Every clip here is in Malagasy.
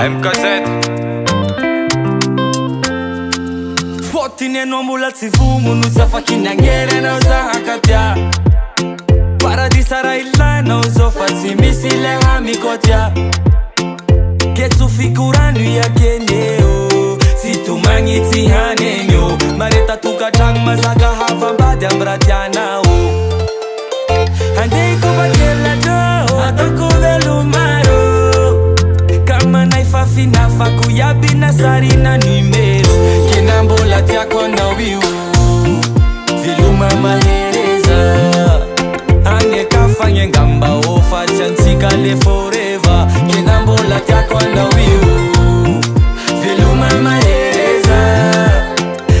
MKZ. Fotine nomula tsy vomo no tsy afakinagnery anao zahakatia. Paradisa raha ilainao zao fa tsy misy le hamikotia. Ke tsofikorano iakeneo tsy tomagny tsy hanegno. Mareta tokatragno mazaka hafambady amy raha tianao. Andeko bakeladro ataoko velomaro. Kamanay fa finafako iaby na sarina numero. Kinambola tiako anao io veloma mahereza. Agneka fagny angamba o fatriantsika le forever. Kinambola tiako anao io veloma mahereza.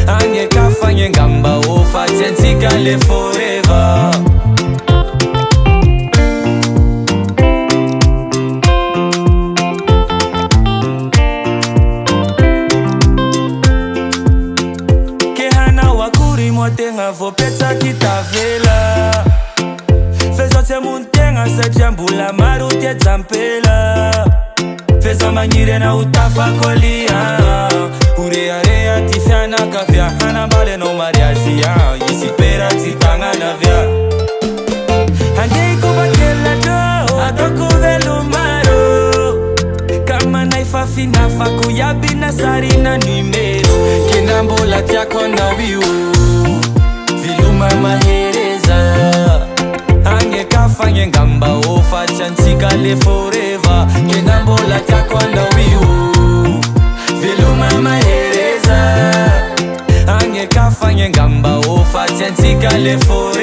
Agneka fagny angamba o fatriantsika le forever. Tegna voapetsaky tavela. Fezao tsy amono-tegna satria mbola maro tia jampela. Fezao magniry anao tafako alia. Horearea ty fianakavia. Hanambaly anao mariazy isy pera tsy tagnana avia. Andeko bakeladro ataoko velomaro. Kamanay fa finafako iaby na sarina numero. Kinambola tiako anao io veloma mahereza. Agneka fagny angamba o fatriantsika le forever. Kinambola tiako anao io veloma mahereza. Agneka fagny angamba o fatriantsika le forever.